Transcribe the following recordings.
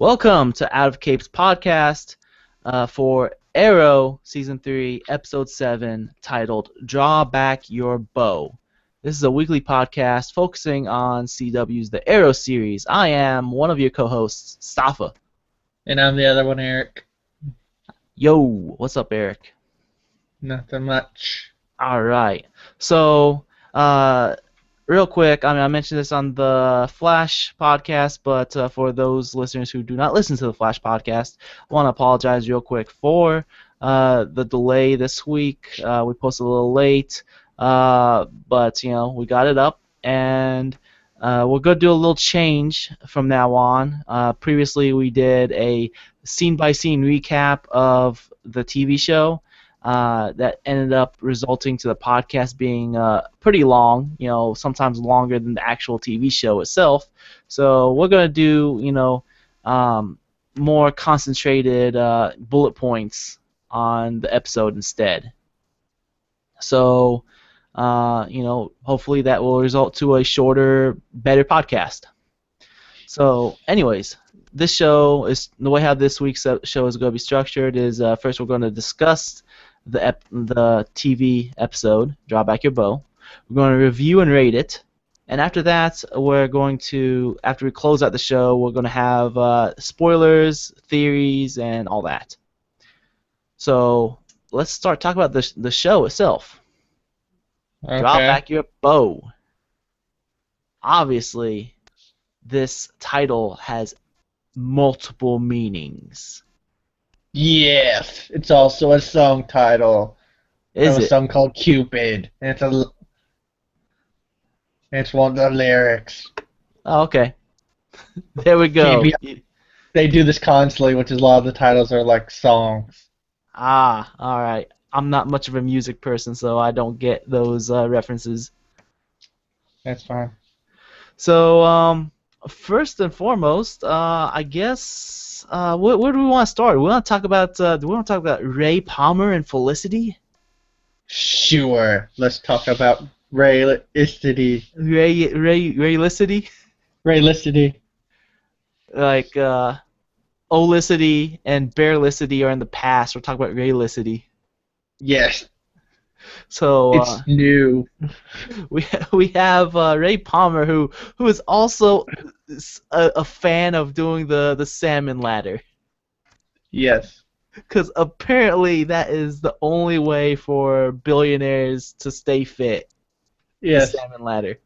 Welcome to Out of Capes podcast for Arrow Season 3, Episode 7, titled Draw Back Your Bow. This is a weekly podcast focusing on CW's The Arrow series. I am one of your co-hosts, Stafa. And I'm the other one, Eric. Yo, what's up, Eric? Nothing much. All right. So, real quick, I mentioned this on the Flash podcast, but for those listeners who do not listen to the Flash podcast, I want to apologize real quick for the delay this week. We posted a little late, but we got it up, and we're going to do a little change from now on. Previously, we did a scene-by-scene recap of the TV show. That ended up resulting to the podcast being pretty long, sometimes longer than the actual TV show itself. So we're going to do, more concentrated bullet points on the episode instead. So, hopefully that will result to a shorter, better podcast. So, anyways, this show is the way how this week's show is going to be structured is first we're going to discuss the TV episode, Draw Back Your Bow. We're going to review and rate it, and after that, after we close out the show, we're going to have spoilers, theories, and all that. So let's start talking about the show itself. Okay. Draw Back Your Bow. Obviously, this title has multiple meanings. Yes, it's also a song title. Is From it? a song called Cupid. And it's one of the lyrics. Oh, okay. There we go. They do this constantly, which is a lot of the titles are like songs. Ah, all right. I'm not much of a music person, so I don't get those references. That's fine. So, first and foremost, I guess, where do we want to start? Do we want to talk about Ray Palmer and Felicity? Sure. Let's talk about Raylicity. Raylicity? Raylicity. Like, Olicity and Bearlicity are in the past. We're talking about Raylicity. Yes. So It's new. we have Ray Palmer who is also a fan of doing the salmon ladder. Yes. Because apparently that is the only way for billionaires to stay fit. Yes. The salmon ladder.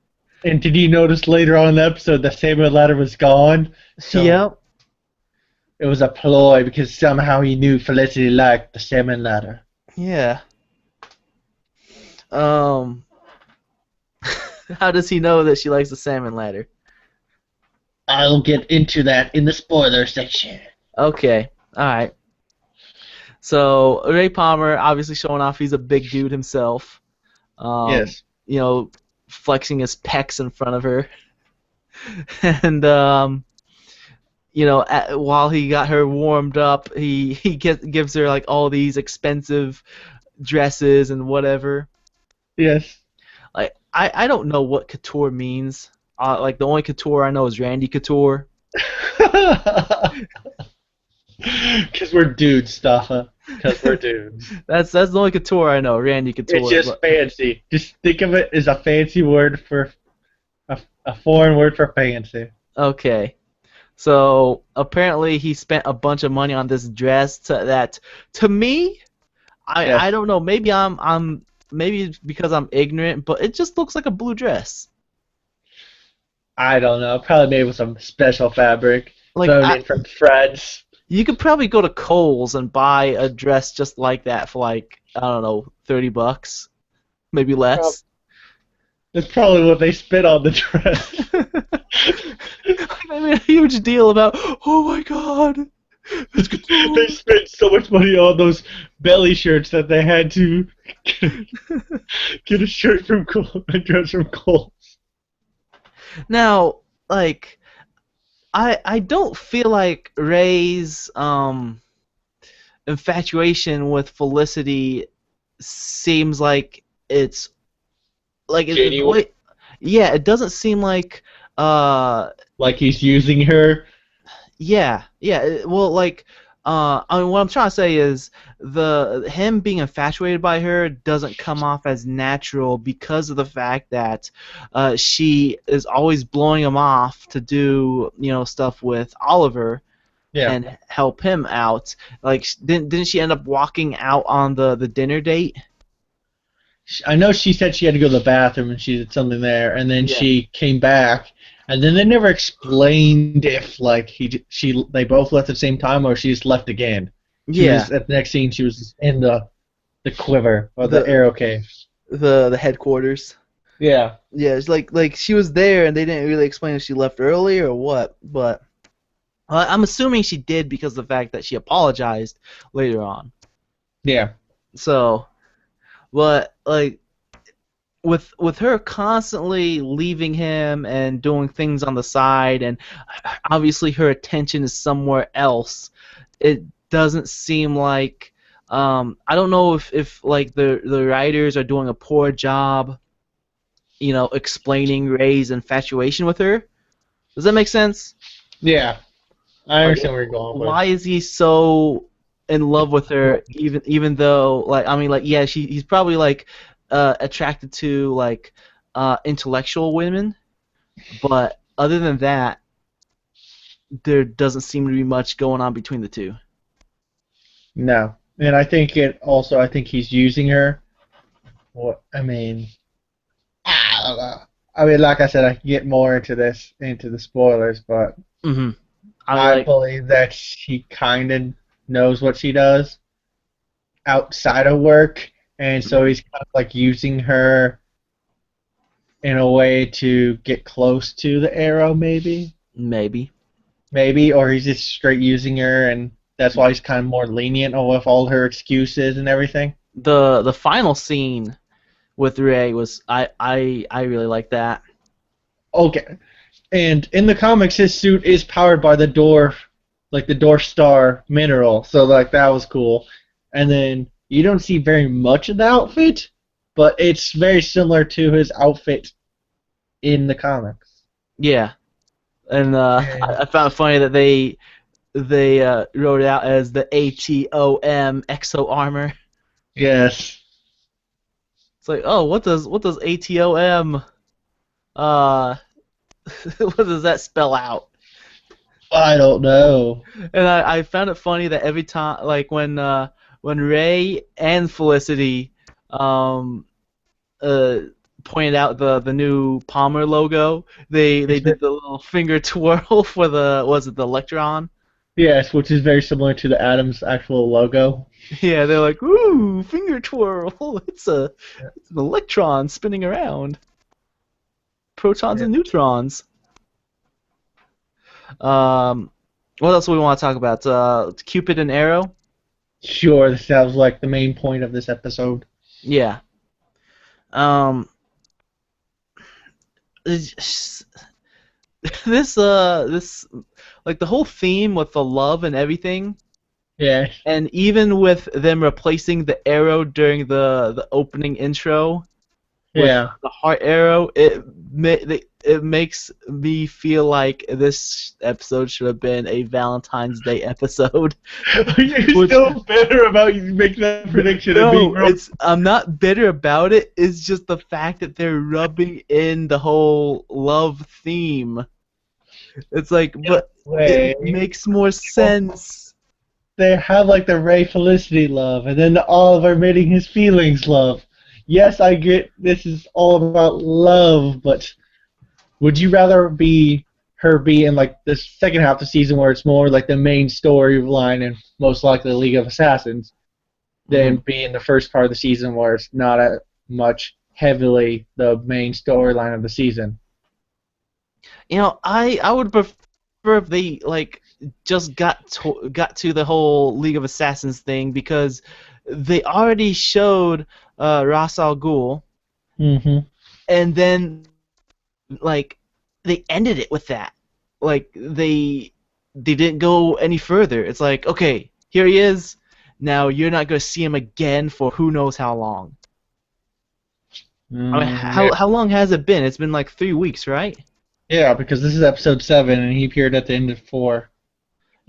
And did you notice later on in the episode the salmon ladder was gone? So Yep. It was a ploy because somehow he knew Felicity liked the salmon ladder. Yeah. How does he know that she likes the salmon ladder? I'll get into that in the spoiler section. Okay. All right. So Ray Palmer obviously showing off he's a big dude himself. Yes. Flexing his pecs in front of her. And while he got her warmed up, he gives her like all these expensive dresses and whatever. Yes. Like I don't know what couture means. Like the only couture I know is Randy Couture. Because we're dudes, Staffa. Because we're dudes. That's the only couture I know, Randy Couture. It's just fancy. Just think of it as a fancy word for a foreign word for fancy. Okay. So apparently he spent a bunch of money on this dress to me, I don't know, maybe maybe it's because I'm ignorant, but it just looks like a blue dress. I don't know. Probably made with some special fabric. Like Sewn in from threads. You could probably go to Kohl's and buy a dress just like that for like, I don't know, $30, maybe less. That's probably what they spent on the dress. They made a huge deal about, oh my god, it's couture. They spent so much money on those belly shirts that they had to get a shirt from Kohl's, a dress from Kohl's. Now, like, I don't feel like Ray's infatuation with Felicity seems like it's like Genuine? yeah, it doesn't seem like Like he's using her. Well, like, I mean, what I'm trying to say is him being infatuated by her doesn't come off as natural because of the fact that she is always blowing him off to do stuff with Oliver Yeah. and help him out. Like, didn't she end up walking out on the dinner date? I know she said she had to go to the bathroom and she did something there, and then Yeah. she came back, and then they never explained if like they both left at the same time or she just left again. She Yeah. was at the next scene. She was in the quiver or the The arrow cave. the headquarters. Yeah. Yeah, it's like she was there and they didn't really explain if she left early or what, but I'm assuming she did because of the fact that she apologized later on. Yeah. So, but like with her constantly leaving him and doing things on the side, and obviously her attention is somewhere else, it doesn't seem like I don't know if like the writers are doing a poor job, explaining Ray's infatuation with her. Does that make sense? Yeah. I Like, understand where you're going with. why is he so in love with her, even though, like, I mean, like, yeah, he's probably like attracted to like intellectual women, but other than that, there doesn't seem to be much going on between the two. No. And I think he's using her. What I mean, I don't know. I mean, like I said, I can get more into the spoilers, but Mm-hmm. I mean, I like, believe that she kind of knows what she does outside of work, and so he's kind of like using her in a way to get close to the arrow, maybe maybe, or he's just straight using her, and that's why he's kind of more lenient with all her excuses and everything. the final scene with Ray was I really like that. Okay, and in the comics, his suit is powered by the dwarf, like the dwarf star mineral, so like that was cool. And then you don't see very much of the outfit, but it's very similar to his outfit in the comics. Yeah, and And I found it funny that they wrote it out as the ATOM Exo Armor. yes, It's like, oh, what does ATOM uh what does that spell out? I don't know. And I found it funny that every time, like when Ray and Felicity um uh pointed out the new Palmer logo, they did the little finger twirl for the Electron. Yes, which is very similar to the Adams actual logo. Yeah, they're like, ooh, finger twirl. It's an electron spinning around. Protons Yeah. and neutrons. Um, what else do we want to talk about? Cupid and Arrow. Sure, this sounds like the main point of this episode. Yeah. Um, it's- this like the whole theme with the love and everything, Yeah, and even with them replacing the arrow during the opening intro with yeah. the heart arrow, it makes me feel like this episode should have been a Valentine's Day episode. You're Which- still bitter about you making that prediction and being No, wrong. I'm not bitter about it. It's just the fact that they're rubbing in the whole love theme. It's like, but Way. it makes more sense. They have like the Ray Felicity love, and then the Oliver admitting his feelings love. Yes, I get this is all about love, but would you rather her be in like the second half of the season where it's more like the main storyline and most likely the League of Assassins, than be in the first part of the season where it's not as much heavily the main storyline of the season? I would prefer if they like just got to the whole League of Assassins thing, because they already showed Ra's al Ghul, Mm-hmm. and then like they ended it with that. Like they didn't go any further. It's like, okay, here he is. Now you're not gonna see him again for who knows how long. I mean, how long has it been? It's been like 3 weeks, right? Yeah, because this is episode 7 and he appeared at the end of 4.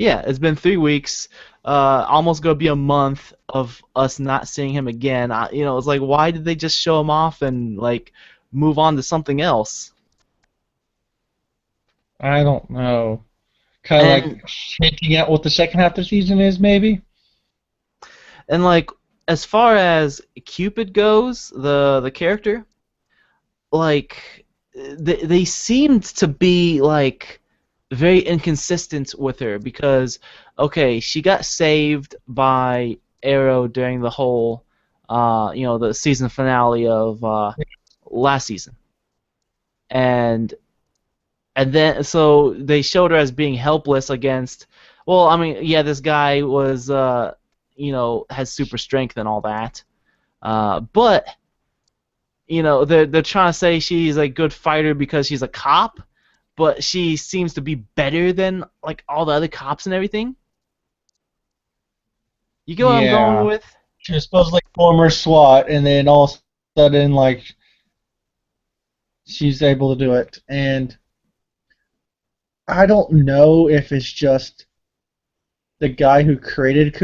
Yeah, it's been 3 weeks, almost gonna be a month of us not seeing him again. It's like, why did they just show him off and like move on to something else? I don't know. Kind of like And hinting at what the second half of the season is, maybe. and like as far as Cupid goes, the character, like they seemed to be like very inconsistent with her because okay, she got saved by Arrow during the whole the season finale of last season. And then so they showed her as being helpless against well, I mean, yeah, this guy was has super strength and all that. But they're trying to say she's a good fighter because she's a cop, but she seems to be better than like all the other cops and everything. You get what I'm going Yeah. with? She was supposedly former SWAT, and then all of a sudden, like, she's able to do it. And I don't know if it's just the guy who created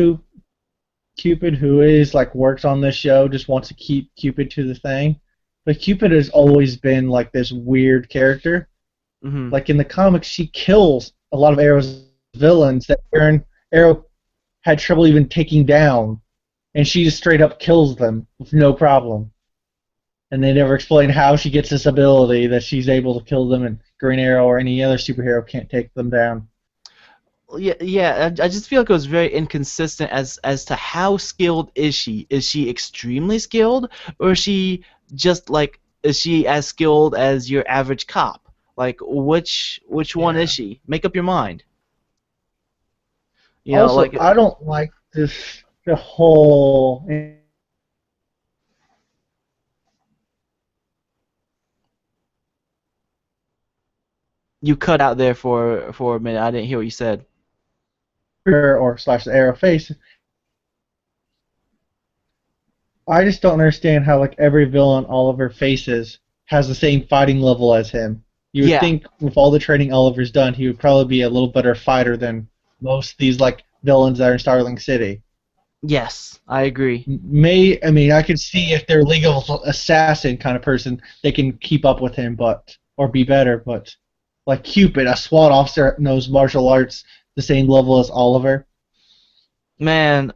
Cupid, who is like works on this show, just wants to keep Cupid to the thing. But Cupid has always been like this weird character. Hmm. Like in the comics, she kills a lot of Arrow's villains that Arrow had trouble even taking down, and she just straight up kills them with no problem. And they never explain how she gets this ability that she's able to kill them, and Green Arrow or any other superhero can't take them down. Yeah, yeah. I just feel like it was very inconsistent as to how skilled is she? Is she extremely skilled, or is she as skilled as your average cop? Like which one is Yeah. she? Make up your mind. Also, Like I don't like this the whole. you cut out there for a minute. I didn't hear what you said. Or slash the Arrow face. I just don't understand how like every villain Oliver faces has the same fighting level as him. You would Yeah. think with all the training Oliver's done, he would probably be a little better fighter than most of these like villains that are in Starling City. Yes, I agree. I mean I could see if they're League of Assassin kind of person, they can keep up with him, but or be better. But like Cupid, a SWAT officer knows martial arts the same level as Oliver. Man,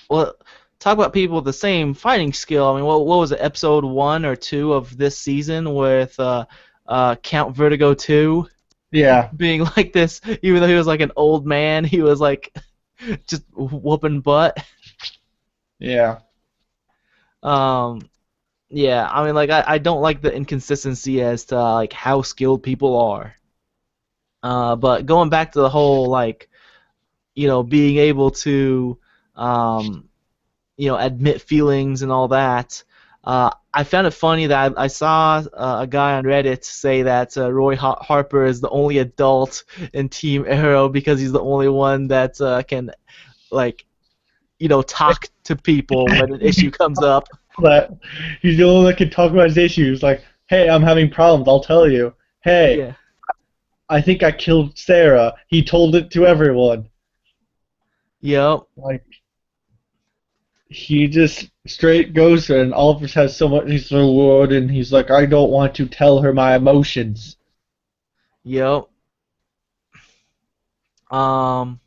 well, talk about people with the same fighting skill. I mean, what was it, episode 1 or 2 of this season with Count Vertigo 2 Yeah, being like this, even though he was like an old man, he was like just whooping butt. yeah. Um, yeah, I mean, like I don't like the inconsistency as to like how skilled people are. But going back to the whole like being able to um, admit feelings and all that. I found it funny that I saw a guy on Reddit say that Roy Harper is the only adult in Team Arrow because he's the only one that can like talk to people when an issue comes up. That he's the only one that can talk about his issues. Like, hey, I'm having problems. I'll tell you. Hey, Yeah. I think I killed Sarah. He told it to everyone. Yep. Like, he just straight goes there, and Oliver has so much. He's so wood, and he's like, I don't want to tell her my emotions. Yep. Um,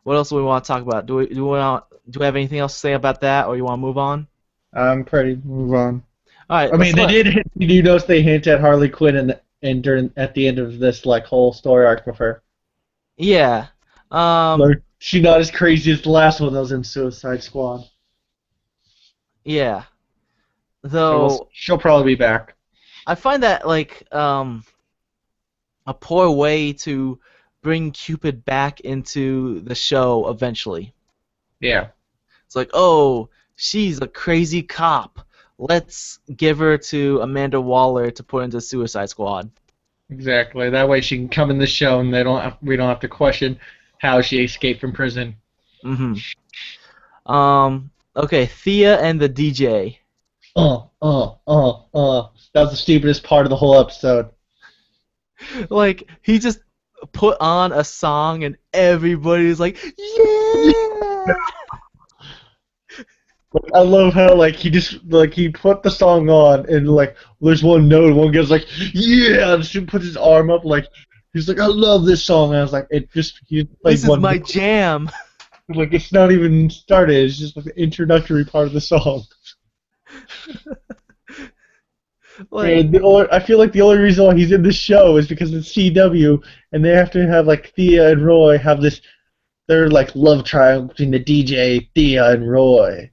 what else do we want to talk about? Do we have anything else to say about that, or you want to move on? I'm pretty move on. All right. I mean, they Let did. Did you notice they hint at Harley Quinn and during at the end of this like whole story arc with her? Yeah. Um. Like, she's not as crazy as the last one that was in Suicide Squad. Yeah. So Though she'll probably be back. I find that like a poor way to bring Cupid back into the show eventually. Yeah. It's like, oh, she's a crazy cop. Let's give her to Amanda Waller to put into Suicide Squad. Exactly. That way she can come in the show, and we don't have to question how she escaped from prison. Mm-hmm. Okay, Thea and the DJ. That was the stupidest part of the whole episode. Like he just put on a song and everybody's like, yeah. I love how like he just like he put the song on and like there's one note and one guy's like yeah and just puts his arm up like he's like I love this song and I was like it just he played This is one my note. jam. Like it's not even started, it's just like the introductory part of the song. Like, And I feel like the only reason why he's in this show is because it's CW and they have to have like Thea and Roy have this their like love triangle between the DJ, Thea and Roy.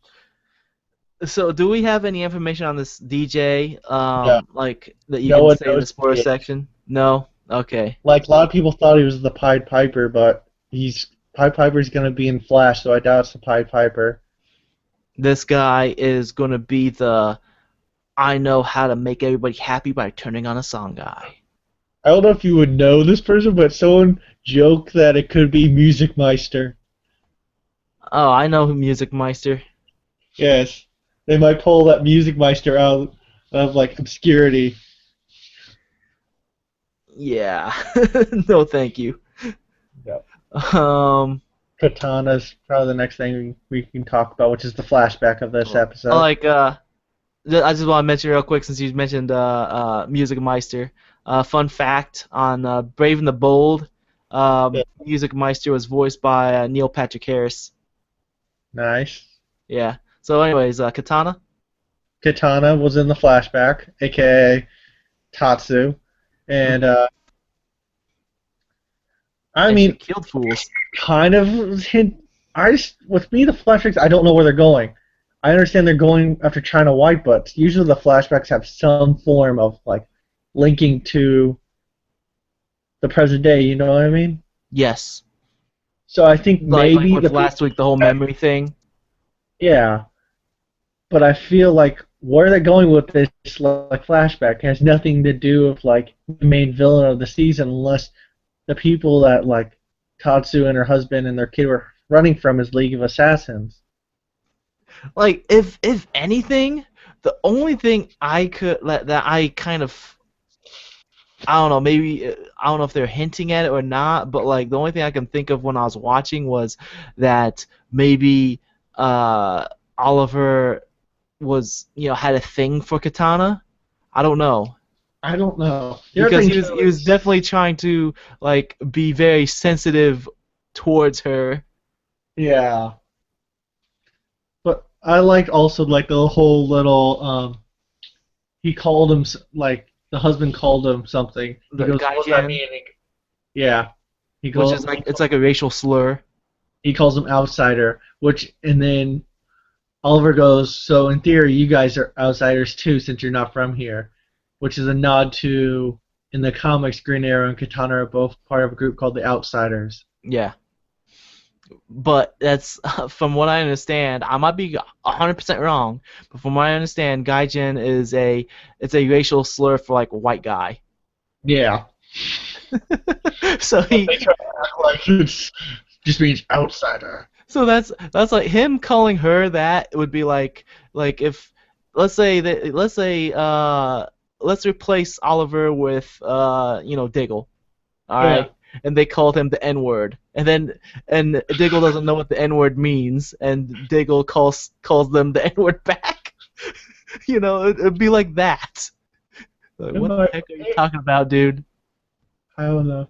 so do we have any information on this DJ? No. Like that you No can one say in the knows sports who he is. section? No. Okay. Like a lot of people thought he was the Pied Piper, but Pied Piper's gonna be in Flash, so I doubt it's the Pied Piper. This guy is gonna be the I know how to make everybody happy by turning on a song guy. I don't know if you would know this person, but someone joked that it could be Music Meister. Oh, I know who Music Meister. Yes, they might pull that Music Meister out of like obscurity. Yeah. No, thank you. Yep. Katana's probably the next thing we can talk about, which is the flashback of this episode. Like, I just want to mention real quick since you mentioned Music Meister. Fun fact on Brave and the Bold, Music Meister was voiced by Neil Patrick Harris. Nice. Yeah. So, anyways, Katana. Katana was in the flashback, aka Tatsu, and I And mean, she killed fools. kind of hint. With me, the flashbacks, I don't know where they're going. I understand they're going after China White, but usually the flashbacks have some form of like linking to the present day. You know what I mean? Yes. So I think Like maybe with last week, the whole memory thing. yeah, but I feel like where they're going with this like flashback has nothing to do with like the main villain of the season, unless the people that like Tatsu and her husband and their kid were running from is League of Assassins. Like, if anything, the only thing I could that I kind of I don't know, maybe I don't know if they're hinting at it or not, but like the only thing I can think of when I was watching was that maybe Oliver was had a thing for Katana. I don't know. I don't know. Because he was definitely trying to like be very sensitive towards her. Yeah. But I liked also like the whole little he called him like the husband called him something. The He goes, "What's that gaijin, mean?" Yeah. He which goes, is like it's like a racial slur. he calls him outsider, and then Oliver goes, "So in theory, you guys are outsiders too, since you're not from here," which is a nod to in the comics, Green Arrow and Katana are both part of a group called the Outsiders. Yeah. But that's from what I understand. I might be 100% wrong, but from what I understand, gaijin is a racial slur for like white guy. Yeah. So They try to act like it just means outsider. so that's like him calling her that would be like if let's replace Oliver with Diggle. All right. And they called him the N-word, and Diggle doesn't know what the N-word means, and Diggle calls them the N-word back. It'd be like that. Like, what the heck are you talking about, dude? I don't know.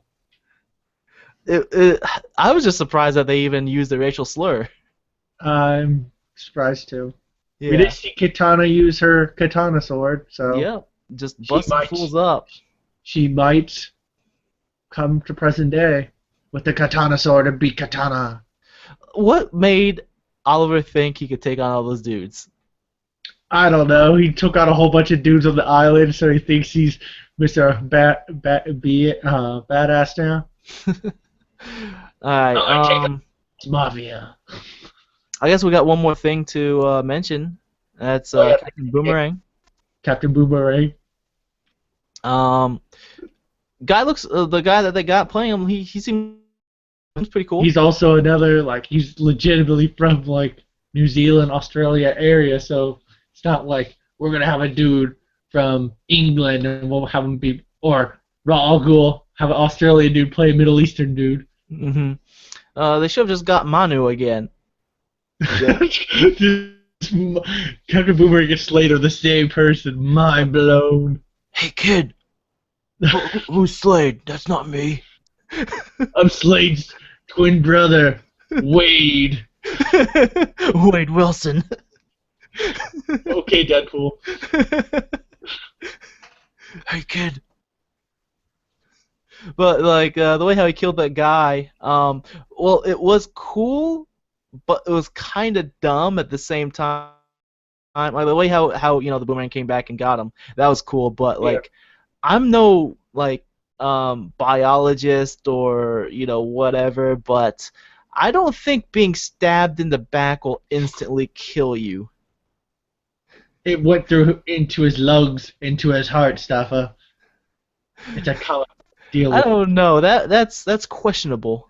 I was just surprised that they even used the racial slur. I'm surprised too. Yeah. We did see Katana use her katana sword, so Yeah, just busting fools up. She might come to present day with the katana sword and beat Katana. What made Oliver think he could take on all those dudes? I don't know. He took out a whole bunch of dudes on the island, so he thinks he's Mr. Badass now. Alright, It's Mafia. I guess we got one more thing to mention. That's Captain Boomerang. Captain Boomerang. The guy that they got playing him, he seems pretty cool. He's also another, like, he's legitimately from, like, New Zealand, Australia area, so it's not like we're going to have a dude from England and we'll have him be, or Raul Ghul, Have an Australian dude play a Middle Eastern dude. Hmm. They should have just got Manu again. Just, Captain Boomerang and Slade are the same person. Mind blown. Hey kid, who's Slade? That's not me. I'm Slade's twin brother, Wade. Wade Wilson. Okay, Deadpool. Hey kid. But like the way how he killed that guy, well, it was cool, but it was kind of dumb at the same time. Like the way how the boomerang came back and got him, that was cool. But Yeah. like, I'm no like biologist or whatever, but I don't think being stabbed in the back will instantly kill you. It went through into his lungs, into his heart, Staffa. It's a color deal I with. don't know. That's questionable.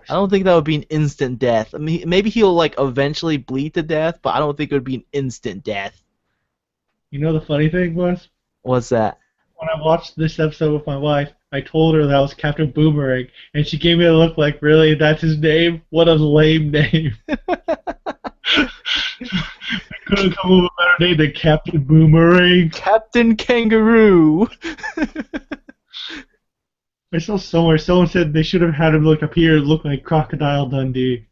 I don't think that would be an instant death. I mean, maybe he'll like eventually bleed to death, but I don't think it would be an instant death. You know the funny thing was, What's that? when I watched this episode with my wife, I told her that was Captain Boomerang, and she gave me a look like, really, that's his name? What a lame name. I couldn't come up with a better name than Captain Boomerang. Captain Kangaroo. I saw somewhere someone said they should have had him look up here and look like Crocodile Dundee.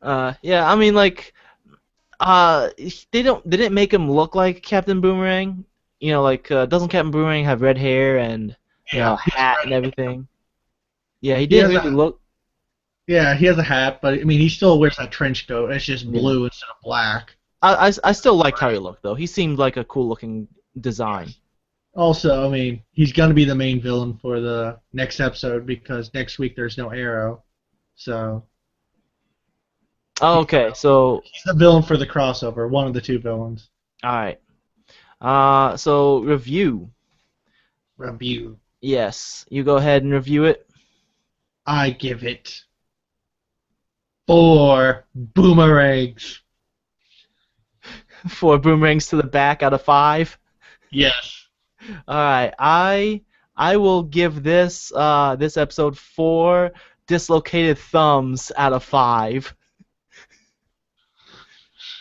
Yeah, I mean like, they didn't make him look like Captain Boomerang. Like doesn't Captain Boomerang have red hair and a hat and everything? Yeah, he didn't has really look. Yeah, he has a hat, but I mean, he still wears that trench coat. It's just blue instead of black. I still liked how he looked though. He seemed like a cool looking design. Also, I mean, he's going to be the main villain for the next episode because next week there's no Arrow. So Oh, okay, so he's the villain for the crossover, one of the two villains. all right. So review. Review. Yes, you go ahead and review it. I give it 4 boomerangs. 4 boomerangs to the back out of 5. Yes. All right, I will give this this episode 4 dislocated thumbs out of 5.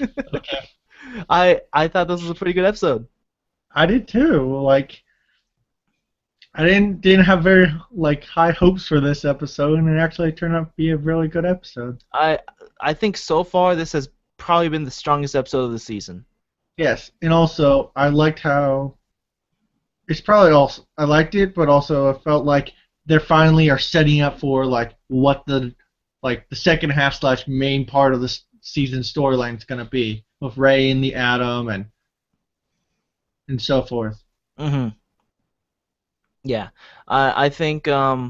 Okay. I thought this was a pretty good episode. I did too. Like, I didn't have very high hopes for this episode, and it actually turned out to be a really good episode. I think so far this has probably been the strongest episode of the season. Yes, and also I liked how it's probably also I liked it, but also it felt like they finally are setting up for what the second half / main part of the season storyline is gonna be with Ray and the Atom and so forth. Mhm. Yeah, I think I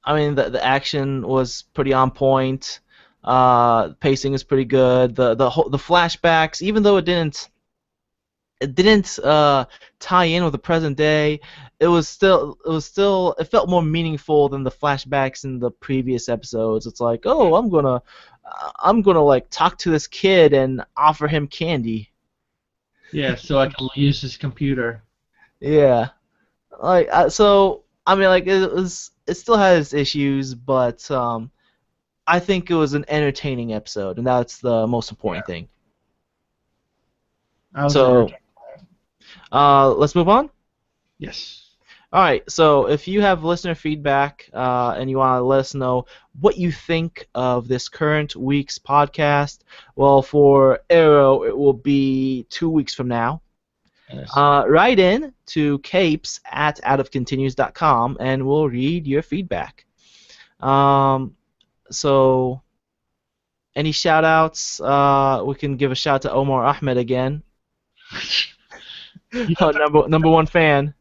mean the action was pretty on point. Pacing is pretty good. The flashbacks, even though it didn't tie in with the present day, it felt more meaningful than the flashbacks in the previous episodes. It's like, oh, I'm gonna like talk to this kid and offer him candy. Yeah, so I can use his computer. Yeah, so I mean like it still has issues, but I think it was an entertaining episode, and that's the most important thing. So, let's move on. Yes. All right. So, if you have listener feedback and you want to let us know what you think of this current week's podcast, well, for Arrow, it will be 2 weeks from now. Yes. Write in to capes@outofcontinues.com, and we'll read your feedback. So, any shout-outs? We can give a shout to Omar Ahmed again. Number 1 fan.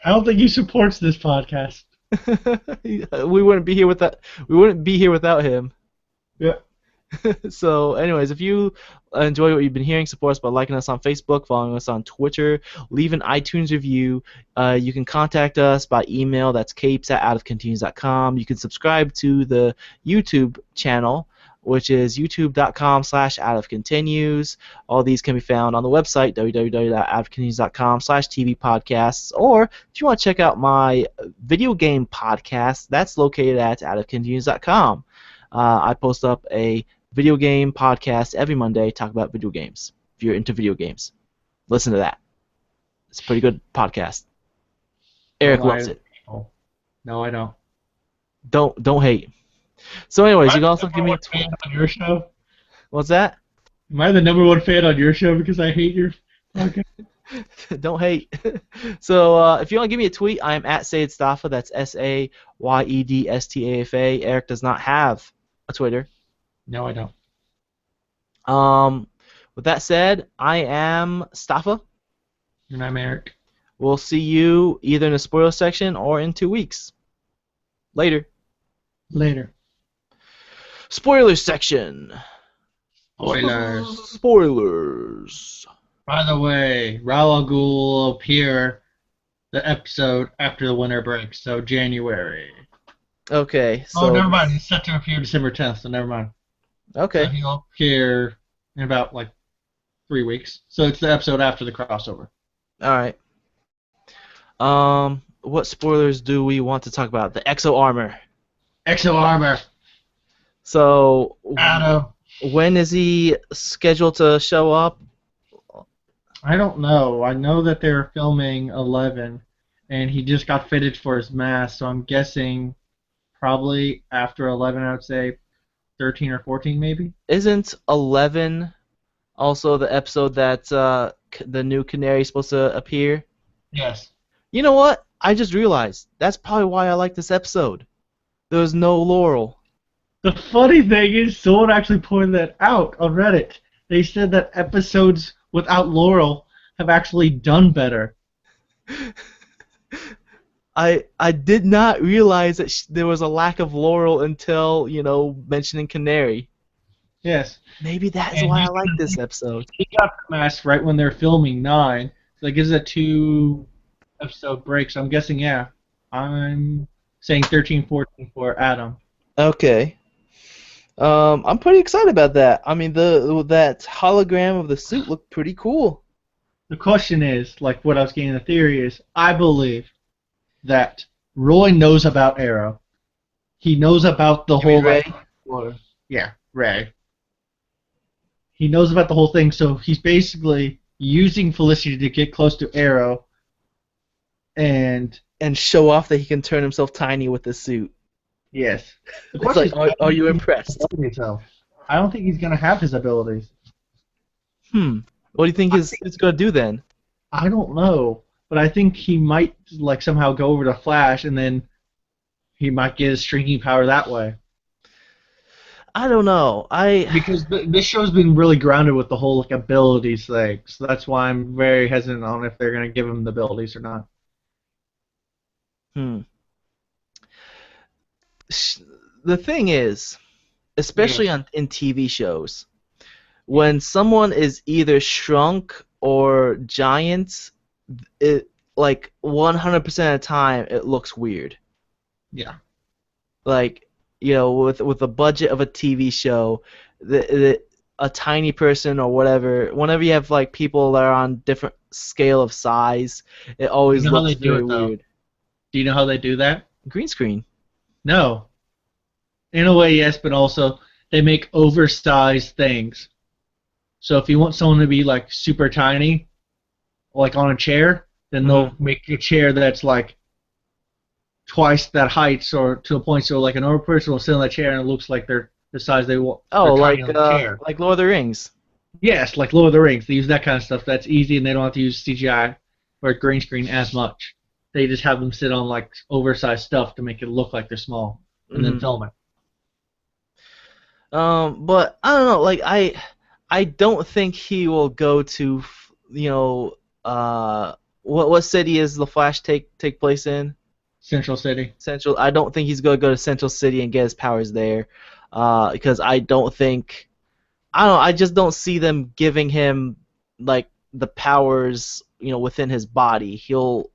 I don't think he supports this podcast. We wouldn't be here without him. Yeah. So, anyways, if you enjoy what you've been hearing, support us by liking us on Facebook, following us on Twitter, leave an iTunes review. You can contact us by email. That's capes@outofcontinues.com. You can subscribe to the YouTube channel. which is youtube.com/outofcontinues. All these can be found on the website, www.outofcontinues.com/TV podcasts. Or if you want to check out my video game podcast, that's located at outofcontinues.com. I post up a video game podcast every Monday, talk about video games. If you're into video games, listen to that. It's a pretty good podcast. Eric loves it. No, I don't. Don't hate. So anyways, you can also give me a fan on your show. What's that? Am I the #1 fan on your show because I hate your podcast? Don't hate. So if you want to give me a tweet, I'm at Sayedstafa. That's SAYEDSTAFA. Eric does not have a Twitter. No, I don't. With that said, I am Staffa. And I'm Eric. We'll see you either in the spoiler section or in 2 weeks. Later. Later. Spoiler section. Spoilers. Spoilers. By the way, Ra's al Ghul will appear the episode after the winter break, so January. Okay. So, Oh, never mind. He's set to appear December 10th, so never mind. Okay. So he'll appear in about, 3 weeks. So it's the episode after the crossover. All right. What spoilers do we want to talk about? The Exo Armor. Exo Armor. So, Adam. when is he scheduled to show up? I don't know. I know that they're filming 11, and he just got fitted for his mask, so I'm guessing probably after 11, I would say 13 or 14 maybe. Isn't 11 also the episode that the new Canary is supposed to appear? Yes. You know what? I just realized. That's probably why I like this episode. There was no Laurel. The funny thing is, someone actually pointed that out on Reddit. They said that episodes without Laurel have actually done better. I did not realize that there was a lack of Laurel until, mentioning Canary. Yes. Maybe that's And why I you- like this episode. He got the mask right when they're filming 9, so that gives it a 2-episode break, so I'm guessing, yeah. I'm saying 13, 14 for Adam. Okay. I'm pretty excited about that. I mean, that hologram of the suit looked pretty cool. The question is, what I was getting the theory is, I believe that Roy knows about Arrow. He knows about the whole Ray? yeah, Ray. He knows about the whole thing, so he's basically using Felicity to get close to Arrow, and show off that he can turn himself tiny with the suit. yes. The It's like, are you impressed? I don't think he's gonna have his abilities. What do you think it's gonna do then? I don't know, but I think he might somehow go over to Flash, and then he might get his shrinking power that way. I don't know. Because this show's been really grounded with the whole abilities thing, so that's why I'm very hesitant on if they're gonna give him the abilities or not. The thing is, especially in TV shows, when someone is either shrunk or giant, it 100% of the time it looks weird. Yeah. With the budget of a TV show, a tiny person or whatever, whenever you have people that are on different scale of size, it always You know how looks they do very it, though? weird. Do you know how they do that? Green screen. No. In a way, yes, but also they make oversized things. So if you want someone to be super tiny, on a chair, then they'll make a chair that's twice that height, or to a point so a normal person will sit on that chair and it looks like they're the size they want. Oh, like chair. like Lord of the Rings. Yes, like Lord of the Rings. They use that kind of stuff. That's easy, and they don't have to use CGI or green screen as much. They just have them sit on oversized stuff to make it look like they're small, and then film it. But I don't know. I don't think he will go to what city is the Flash take place in? Central City. Central. I don't think he's gonna go to Central City and get his powers there, because I don't think. I don't know. I just don't see them giving him the powers, within his body. He'll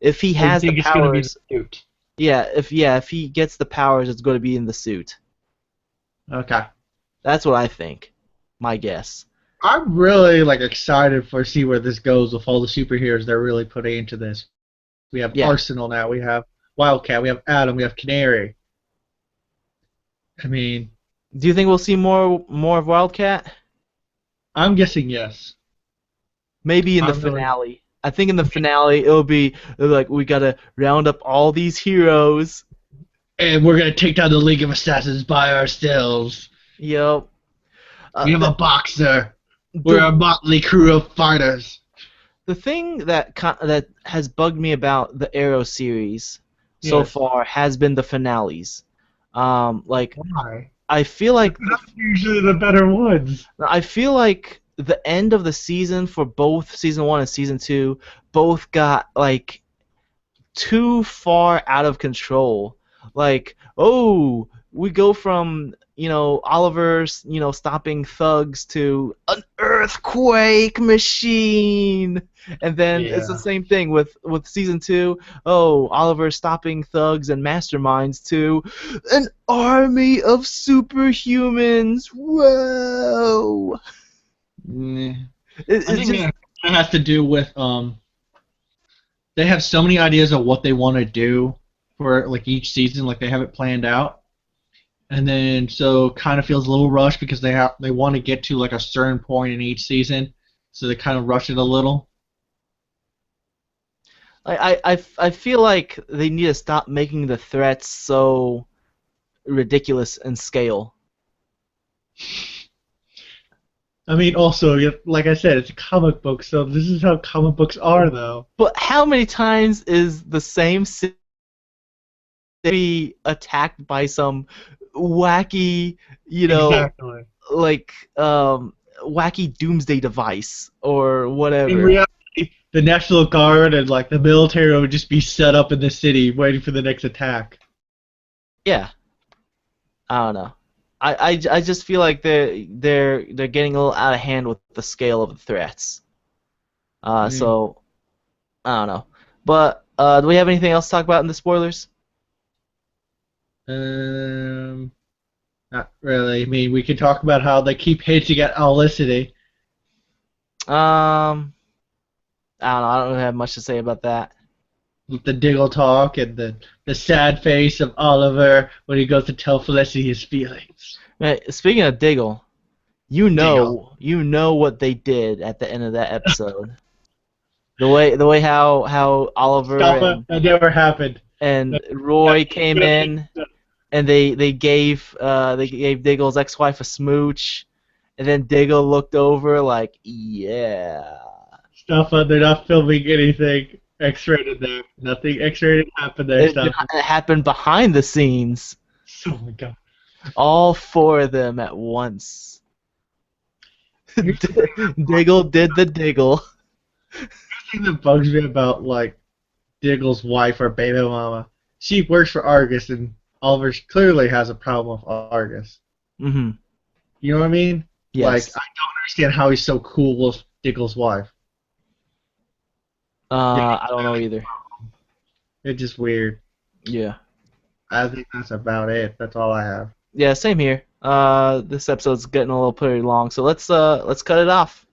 if he has the it's gonna be powers. the suit. Yeah, if he gets the powers, it's going to be in the suit. Okay. That's what I think. My guess. I'm really like excited for see where this goes with all the superheroes they're really putting into this. We have Yeah. Arsenal now. We have Wildcat. We have Atom. We have Canary. I mean, Do you think we'll see more of Wildcat? I'm guessing yes. Maybe in the I'm really. finale. I think in the finale it'll be like we gotta round up all these heroes. And we're gonna take down the League of Assassins by ourselves. Yep. We have The, a boxer. We're a the motley crew of fighters. the thing that has bugged me about the Arrow series so Yes. far has been the finales. Like Why? I feel like That's usually the better ones. the end of the season for both season 1 and season 2 both got like too far out of control. Like, oh, we go from Oliver, stopping thugs to an earthquake machine, and then it's the Yeah. same thing with season 2. Oh, Oliver stopping thugs and masterminds to an army of superhumans. Whoa! Nah. I It's think just that has to do with they have so many ideas of what they want to do for like each season, like they have it planned out, and then so kind of feels a little rushed because they want to get to like a certain point in each season, so they kind of rush it a little. I feel like they need to stop making the threats so ridiculous in scale. I mean, also, like I said, it's a comic book, so this is how comic books are, though. But how many times is the same city attacked by some wacky, Exactly. like wacky doomsday device or In whatever? reality, the National Guard and like the military would just be set up in the city waiting for the next attack. Yeah, I don't know. I just feel like they're getting a little out of hand with the scale of the threats. Mm. So I don't know. But do we have anything else to talk about in the spoilers? Um, Not really. I mean, we can talk about how they keep hinting at Olicity. I don't know. I don't really have much to say about that. With the Diggle talk and the sad face of Oliver when he goes to tell Felicity his feelings. Speaking of Diggle, Diggle. you know what they did at the end of that episode. The way how Oliver Stop it. That never happened. and That- Roy came in that- and they gave Diggle's ex-wife a smooch, and then Diggle looked over like, yeah. Stuff they're not filming anything X-rated there. Nothing X-rated happened there. Stuff. It happened behind the scenes. Oh my god. All four of them at once. Here's the Diggle did the Diggle. thing that bugs me about like Diggle's wife or baby mama. She works for Argus, and Oliver clearly has a problem with Argus. Mm-hmm. You know what I mean? Like Yes. I don't understand how he's so cool with Diggle's wife. I don't know either. It's just weird. Yeah. I think that's about it. That's all I have. Yeah, same here. This episode's getting a little pretty long, so let's cut it off.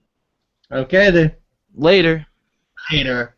Okay then. Later. Later.